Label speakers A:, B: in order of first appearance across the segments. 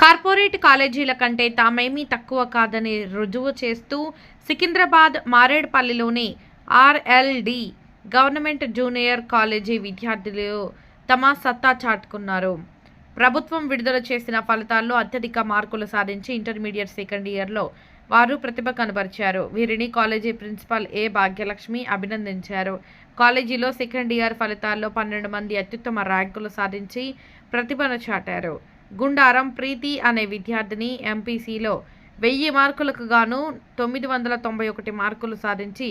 A: Corporate కాలేజీల కంటే తామేమీ తక్కువ కాదని రుజువు చేస్తూ సికింద్రాబాద్ మారేడ్పల్లిలోని ఆర్ఎల్డి గవర్నమెంట్ జూనియర్ కాలేజీ విద్యార్థులు తమ సత్తా చాటుకున్నారు. ప్రభుత్వం విడుదల చేసిన ఫలితాల్లో అత్యధిక మార్కులు సాధించి ఇంటర్మీడియట్ సెకండ్ ఇయర్లో వారు ప్రతిభ కనబరిచారు. వీరిని కాలేజీ ప్రిన్సిపల్ ఏ భాగ్యలక్ష్మి అభినందించారు. కాలేజీలో సెకండ్ ఇయర్ ఫలితాల్లో 12 మంది అత్యుత్తమ ర్యాంకులు సాధించి ప్రతిభను చాటారు. గుండారం ప్రీతి అనే విద్యార్థిని ఎంపీసీలో 1000 మార్కులకు గాను 991 మార్కులు సాధించి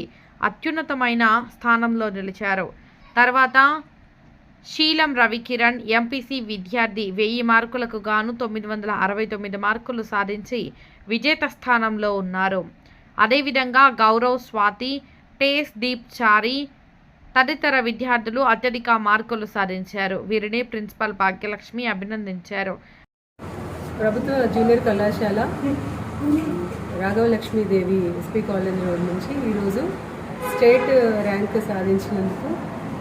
A: అత్యున్నతమైన స్థానంలో నిలిచారు. తర్వాత శీలం రవికిరణ్ ఎంపీసీ విద్యార్థి 1000 మార్కులకు గాను 969 మార్కులు సాధించి విజేత స్థానంలో ఉన్నారు. అదేవిధంగా గౌరవ్, స్వాతి, టేస్ దీప్ చారి తదితర విద్యార్థులు అత్యధిక మార్కులు సాధించారు. వీరిని ప్రిన్సిపల్ భాగ్యలక్ష్మి అభినందించారు.
B: ప్రభుత్వ జూనియర్ కళాశాల రాఘవలక్ష్మీదేవి ఎస్పీ కాలేజ్ రోడ్ నుంచి ఈరోజు స్టేట్ ర్యాంక్ సాధించినందుకు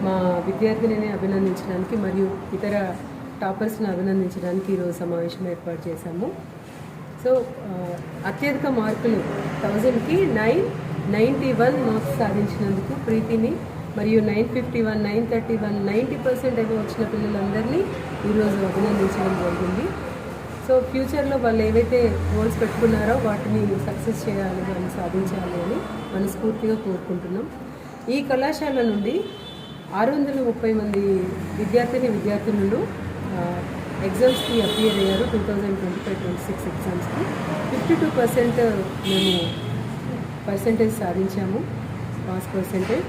B: మా విద్యార్థిని అభినందించడానికి మరియు ఇతర టాపర్స్ని అభినందించడానికి ఈరోజు సమావేశం ఏర్పాటు చేశాము. సో అత్యధిక మార్కులు 1000కి 991 మార్క్స్ సాధించినందుకు ప్రీతిని మరియు 951, 931, 90% ఏమో వచ్చిన పిల్లలందరినీ ఈరోజు అభినందించడం జరిగింది. సో ఫ్యూచర్లో వాళ్ళు ఏవైతే గోల్స్ పెట్టుకున్నారో వాటిని సక్సెస్ చేయాలి, వాళ్ళు సాధించాలి అని మనస్ఫూర్తిగా కోరుకుంటున్నాం. ఈ కళాశాల నుండి 630 మంది విద్యార్థులు ఎగ్జామ్స్కి అపియర్ అయ్యారు. 2025-26 ఎగ్జామ్స్కి 52% మేము పర్సంటేజ్ సాధించాము, పాస్ పర్సంటేజ్.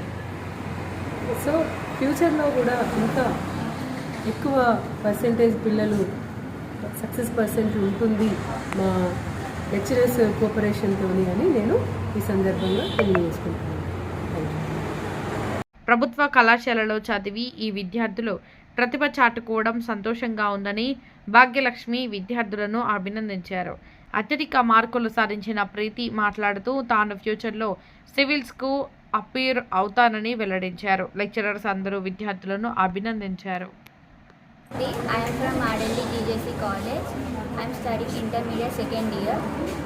B: సో ఫ్యూచర్లో కూడా ఇంకా ఎక్కువ పర్సంటేజ్ పిల్లలు సక్సెస్ పర్సెంట్ ఉంటుంది మా లెక్చరర్స్ కోఆపరేషన్తో అని నేను ఈ సందర్భంగా తెలియజేసుకుంటున్నాను.
A: ప్రభుత్వ కళాశాలలో చదివి ఈ విద్యార్థులు ప్రతిభ చాటుకోవడం సంతోషంగా ఉందని భాగ్యలక్ష్మి విద్యార్థులను అభినందించారు. అత్యధిక మార్కులు సాధించిన ప్రీతి మాట్లాడుతూ తాను ఫ్యూచర్లో సివిల్స్కు అపీర్ అవుతానని వెల్లడించారు. లెక్చరర్స్ అందరూ విద్యార్థులను అభినందించారు.
C: I am from RLD GJC College. I am studying intermediate second year.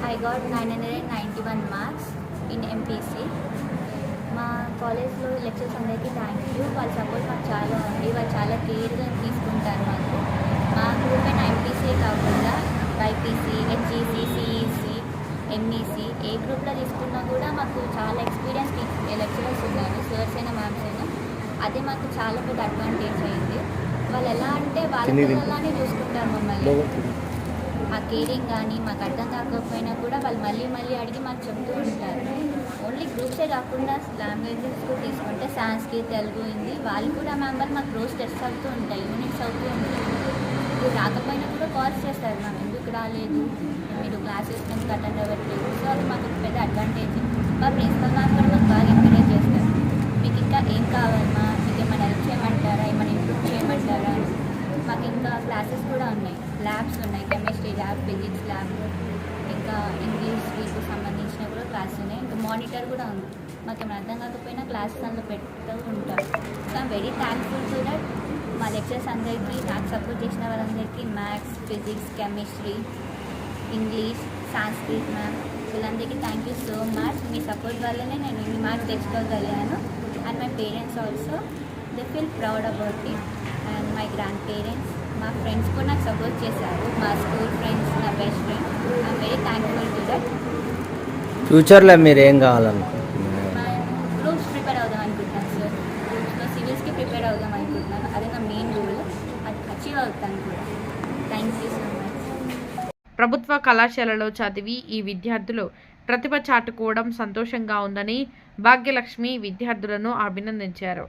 C: I got 991 marks in MPC. మా కాలేజ్లో లెక్చర్స్ అందరికీ థ్యాంక్ యూ. వాళ్ళ సపోర్ట్ మాకు చాలా ఉంది. వాళ్ళు చాలా కేర్గా తీసుకుంటారు. మా గ్రూప్ అయిన ఎంపీసీ కాకుండా బైపీసీ, హెచ్ఈసీ, సిఈసీ, ఎంఈసీ ఏ గ్రూప్లో తీసుకున్నా కూడా మాకు చాలా ఎక్స్పీరియన్స్ లెక్చరర్స్ ఉన్నారు, సర్స్ అయినా మ్యామ్స్ అయినా. అదే మాకు చాలా పెద్ద అడ్వాంటేజ్ అయింది. వాళ్ళు ఎలా అంటే వాళ్ళ పిల్లలానే చూసుకుంటారు మమ్మల్ని. ఆ కేరింగ్ కానీ మాకు అర్థం కాకపోయినా కూడా వాళ్ళు మళ్ళీ అడిగి మాకు చెప్తూ ఉంటారు. ఓన్లీ గ్రూప్సే కాకుండా లాంగ్వేజెస్ కూడా తీసుకుంటే సంస్కృత్, తెలుగు, హిందీ వాళ్ళు కూడా మెంబర్ మాకు రోజు టెస్ట్ అవుతూ ఉంటాయి, యూనిట్స్ అవుతూ ఉంటాయి. ఇప్పుడు రాకపోయినా కూడా కాల్స్ చేస్తారు, మ్యామ్ ఎందుకు రాలేదు, మీరు క్లాసెస్ ఎందుకు అటెండ్ అవ్వట్లేదు. సో అది మాకు పెద్ద అడ్వాంటేజ్. మా ప్రిన్సిపల్ మ్యామ్ కూడా మాకు బాగా ఎంకరేజ్ చేస్తారు. మీకు ఇంకా ఏం కావాలమ్మా, మీకు ఏమైనా హెల్ప్ చేయమంటారా, ఏమైనా ఇంప్రూవ్ చేయమంటారా. మాకు ఇంకా క్లాసెస్ కూడా ఉన్నాయి, ల్యాబ్స్ ఉన్నాయి, కెమిస్ట్రీ ల్యాబ్, ఫిజిక్స్ ల్యాబ్, ఇంకా ఇంగ్లీష్ వీటికి సంబంధించిన కూడా క్లాస్ ఉన్నాయి. ఇంకా మానిటర్ కూడా ఉంది. మాకు ఏమైనా అర్థం కాకపోయినా క్లాసెస్ అందులో పెడుతూ ఉంటారు. So I'm very thankful to that. మా లెక్చర్స్ అందరికీ, నాకు సపోర్ట్ చేసిన వాళ్ళందరికీ, maths, physics, chemistry, English, Sanskrit ma'am వీళ్ళందరికీ థ్యాంక్ యూ సో మచ్. మీ సపోర్ట్ వల్లనే నేను ఇన్ని మార్క్స్ తెచ్చుకోగలిగాను. And my parents also they feel proud about it. And my grandparents, మా ఫ్రెండ్స్ కూడా నాకు సపోర్ట్ చేశారు, మా స్కూల్ ఫ్రెండ్స్, నా best friend. I'm very thankful to that.
D: ఫ్యూచర్లో మీరు ఏం కావాలనుకుంటున్నారు?
C: గ్రూప్స్ ప్రిపేర్ అవుదాం అనుకుంటున్నాను సార్. గ్రూప్స్లో సివిల్స్కి ప్రిపేర్ అవుదాం అనుకుంటున్నాను. అదే నా మెయిన్ గోల్. అది అచీవ్ అవుతాను కూడా. Thank you so much.
A: ప్రభుత్వ కళాశాలలో చదివి ఈ విద్యార్థులు ప్రతిభ చాటుకోవడం సంతోషంగా ఉందని భాగ్యలక్ష్మి విద్యార్థులను అభినందించారు.